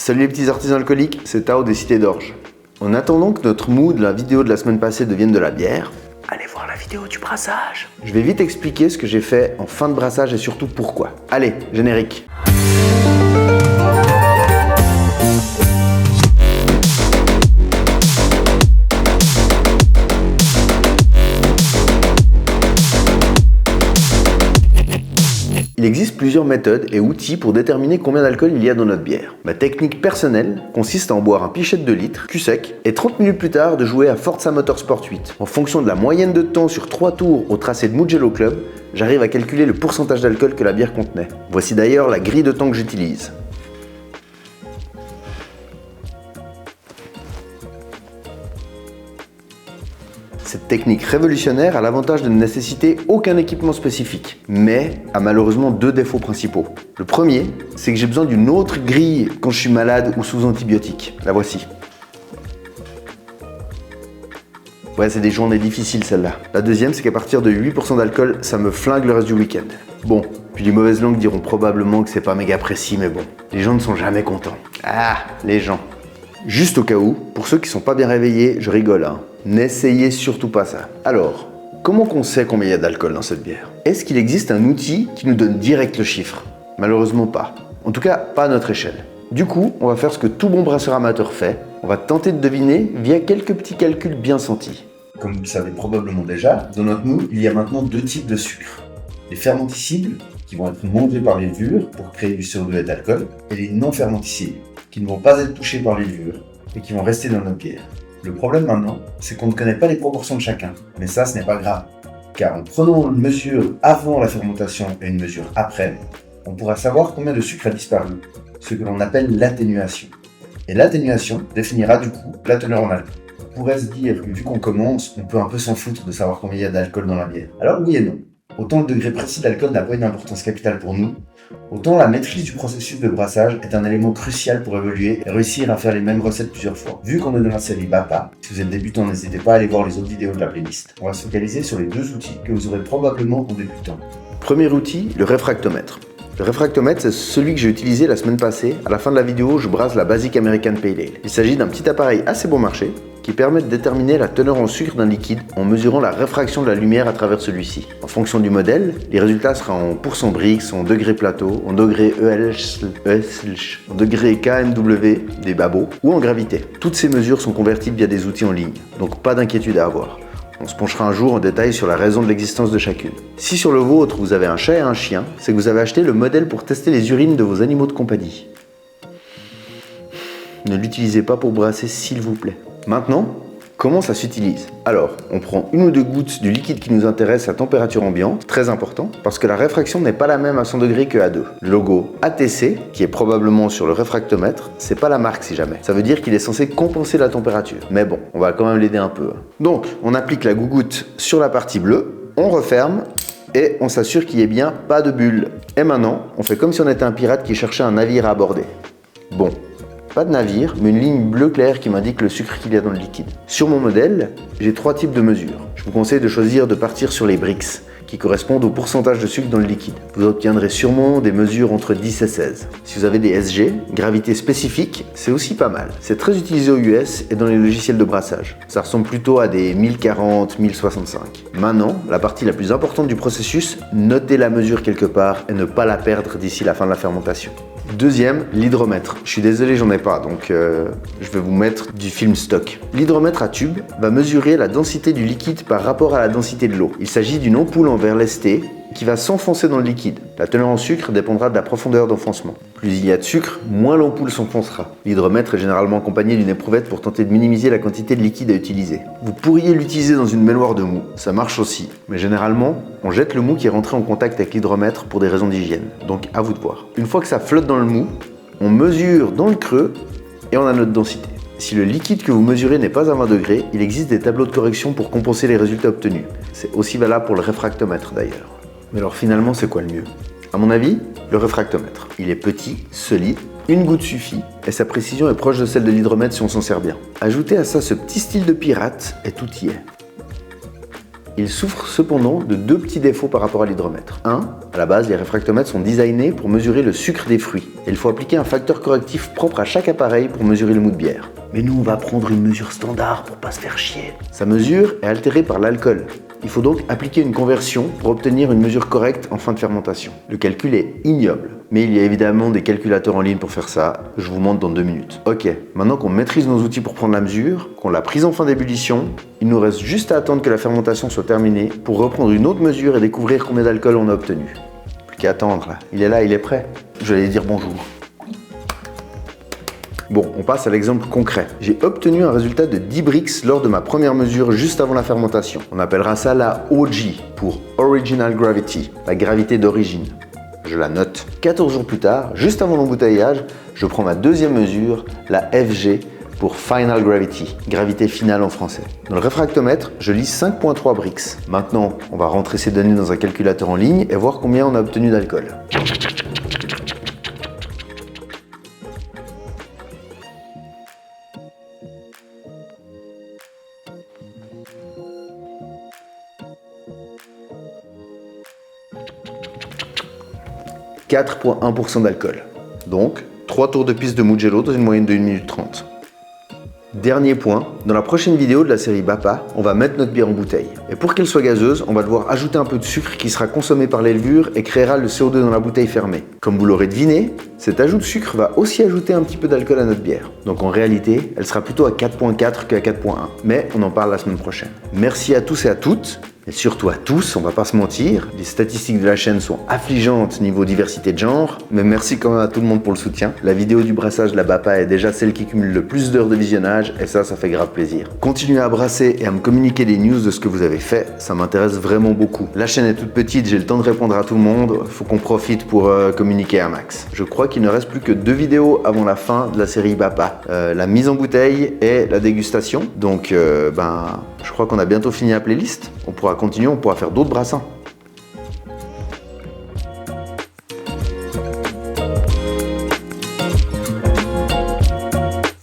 Salut les petits artisans alcooliques, c'est Tao des Cités d'Orge. En attendant que notre mou de la vidéo de la semaine passée devienne de la bière, allez voir la vidéo du brassage. Je vais vite expliquer ce que j'ai fait en fin de brassage et surtout pourquoi. Allez, générique. Il existe plusieurs méthodes et outils pour déterminer combien d'alcool il y a dans notre bière. Ma technique personnelle consiste à en boire un pichet de 2 litres, cul sec, et 30 minutes plus tard de jouer à Forza Motorsport 8. En fonction de la moyenne de temps sur 3 tours au tracé de Mugello Club, j'arrive à calculer le pourcentage d'alcool que la bière contenait. Voici d'ailleurs la grille de temps que j'utilise. Cette technique révolutionnaire a l'avantage de ne nécessiter aucun équipement spécifique, mais a malheureusement 2 défauts principaux. Le premier, c'est que j'ai besoin d'une autre grille quand je suis malade ou sous antibiotiques. La voici. Ouais, c'est des journées difficiles celle-là. La deuxième, c'est qu'à partir de 8% d'alcool, ça me flingue le reste du week-end. Bon, puis les mauvaises langues diront probablement que c'est pas méga précis, mais bon, les gens ne sont jamais contents. Ah, les gens. Juste au cas où, pour ceux qui sont pas bien réveillés, je rigole, hein. N'essayez surtout pas ça. Alors, comment qu'on sait combien il y a d'alcool dans cette bière? Est-ce qu'il existe un outil qui nous donne direct le chiffre? Malheureusement pas. En tout cas, pas à notre échelle. Du coup, on va faire ce que tout bon brasseur amateur fait. On va tenter de deviner via quelques petits calculs bien sentis. Comme vous le savez probablement déjà, dans notre mou, il y a maintenant 2 types de sucre. Les fermenticibles, qui vont être mangés par les levures pour créer du CO2 et d'alcool, et les non fermenticibles, qui ne vont pas être touchés par les levures et qui vont rester dans notre bière. Le problème maintenant, c'est qu'on ne connaît pas les proportions de chacun. Mais ça, ce n'est pas grave. Car en prenant une mesure avant la fermentation et une mesure après, on pourra savoir combien de sucre a disparu, ce que l'on appelle l'atténuation. Et l'atténuation définira du coup la teneur en alcool. On pourrait se dire que vu qu'on commence, on peut un peu s'en foutre de savoir combien il y a d'alcool dans la bière. Alors oui et non. Autant le degré précis d'alcool n'a pas une importance capitale pour nous, autant la maîtrise du processus de brassage est un élément crucial pour évoluer et réussir à faire les mêmes recettes plusieurs fois. Vu qu'on est dans la série BAPA, si vous êtes débutant, n'hésitez pas à aller voir les autres vidéos de la playlist. On va se focaliser sur les 2 outils que vous aurez probablement en débutant. Premier outil, le réfractomètre. Le réfractomètre, c'est celui que j'ai utilisé la semaine passée. À la fin de la vidéo, je brasse la Basic American Pale Ale. Il s'agit d'un petit appareil assez bon marché qui permet de déterminer la teneur en sucre d'un liquide en mesurant la réfraction de la lumière à travers celui-ci. En fonction du modèle, les résultats seront en pourcent Brix, en degré plateau, en degré en degré KMW, des babos, ou en gravité. Toutes ces mesures sont convertibles via des outils en ligne, donc pas d'inquiétude à avoir. On se penchera un jour en détail sur la raison de l'existence de chacune. Si sur le vôtre vous avez un chat et un chien, c'est que vous avez acheté le modèle pour tester les urines de vos animaux de compagnie. Ne l'utilisez pas pour brasser s'il vous plaît. Maintenant, comment ça s'utilise? Alors, on prend 1 ou 2 gouttes du liquide qui nous intéresse à température ambiante, très important, parce que la réfraction n'est pas la même à 100 degrés que à 2. Le logo ATC, qui est probablement sur le réfractomètre, c'est pas la marque si jamais. Ça veut dire qu'il est censé compenser la température. Mais bon, on va quand même l'aider un peu. Donc, on applique la gougoute sur la partie bleue, on referme, et on s'assure qu'il n'y ait bien pas de bulles. Et maintenant, on fait comme si on était un pirate qui cherchait un navire à aborder. Bon. Pas de navire, mais une ligne bleu clair qui m'indique le sucre qu'il y a dans le liquide. Sur mon modèle, j'ai 3 types de mesures. Je vous conseille de choisir de partir sur les Brix, qui correspondent au pourcentage de sucre dans le liquide. Vous obtiendrez sûrement des mesures entre 10 et 16. Si vous avez des SG, gravité spécifique, c'est aussi pas mal. C'est très utilisé aux US et dans les logiciels de brassage. Ça ressemble plutôt à des 1040, 1065. Maintenant, la partie la plus importante du processus, notez la mesure quelque part et ne pas la perdre d'ici la fin de la fermentation. Deuxième, l'hydromètre. Je suis désolé, j'en ai pas, donc je vais vous mettre du film stock. L'hydromètre à tube va mesurer la densité du liquide par rapport à la densité de l'eau. Il s'agit d'une ampoule en verre lesté qui va s'enfoncer dans le liquide. La teneur en sucre dépendra de la profondeur d'enfoncement. Plus il y a de sucre, moins l'ampoule s'enfoncera. L'hydromètre est généralement accompagné d'une éprouvette pour tenter de minimiser la quantité de liquide à utiliser. Vous pourriez l'utiliser dans une baignoire de mou, ça marche aussi. Mais généralement, on jette le mou qui est rentré en contact avec l'hydromètre pour des raisons d'hygiène. Donc à vous de voir. Une fois que ça flotte dans le mou, on mesure dans le creux et on a notre densité. Si le liquide que vous mesurez n'est pas à 20 degrés, il existe des tableaux de correction pour compenser les résultats obtenus. C'est aussi valable pour le réfractomètre d'ailleurs. Mais alors finalement, c'est quoi le mieux? À mon avis, le réfractomètre. Il est petit, solide, 1 goutte suffit, et sa précision est proche de celle de l'hydromètre si on s'en sert bien. Ajoutez à ça ce petit style de pirate, et tout y est. Il souffre cependant de deux petits défauts par rapport à l'hydromètre. Un, à la base, les réfractomètres sont designés pour mesurer le sucre des fruits. Et il faut appliquer un facteur correctif propre à chaque appareil pour mesurer le mou de bière. Mais nous, on va prendre une mesure standard pour pas se faire chier. Sa mesure est altérée par l'alcool. Il faut donc appliquer une conversion pour obtenir une mesure correcte en fin de fermentation. Le calcul est ignoble, mais il y a évidemment des calculateurs en ligne pour faire ça. Je vous montre dans 2 minutes. Ok, maintenant qu'on maîtrise nos outils pour prendre la mesure, qu'on l'a prise en fin d'ébullition, il nous reste juste à attendre que la fermentation soit terminée pour reprendre une autre mesure et découvrir combien d'alcool on a obtenu. Plus qu'à attendre là. Il est là, il est prêt. Je vais aller dire bonjour. Bon, on passe à l'exemple concret. J'ai obtenu un résultat de 10 Brix lors de ma première mesure juste avant la fermentation. On appellera ça la OG pour Original Gravity, la gravité d'origine. Je la note. 14 jours plus tard, juste avant l'embouteillage, je prends ma deuxième mesure, la FG pour Final Gravity, gravité finale en français. Dans le réfractomètre, je lis 5.3 Brix. Maintenant, on va rentrer ces données dans un calculateur en ligne et voir combien on a obtenu d'alcool. 4,1% d'alcool. Donc, 3 tours de piste de Mugello dans une moyenne de 1 minute 30. Dernier point, dans la prochaine vidéo de la série Bapa, on va mettre notre bière en bouteille. Et pour qu'elle soit gazeuse, on va devoir ajouter un peu de sucre qui sera consommé par les levures et créera le CO2 dans la bouteille fermée. Comme vous l'aurez deviné, cet ajout de sucre va aussi ajouter un petit peu d'alcool à notre bière. Donc en réalité, elle sera plutôt à 4,4 qu'à 4,1. Mais on en parle la semaine prochaine. Merci à tous et à toutes. Et surtout à tous, on va pas se mentir, les statistiques de la chaîne sont affligeantes niveau diversité de genre, mais merci quand même à tout le monde pour le soutien. La vidéo du brassage de la Bapa est déjà celle qui cumule le plus d'heures de visionnage, et ça fait grave plaisir. Continuez à brasser et à me communiquer des news de ce que vous avez fait, ça m'intéresse vraiment beaucoup. La chaîne est toute petite, j'ai le temps de répondre à tout le monde, faut qu'on profite pour communiquer un max. Je crois qu'il ne reste plus que 2 vidéos avant la fin de la série Bapa. La mise en bouteille et la dégustation, donc je crois qu'on a bientôt fini la playlist. On pourra continuer, on pourra faire d'autres brassins.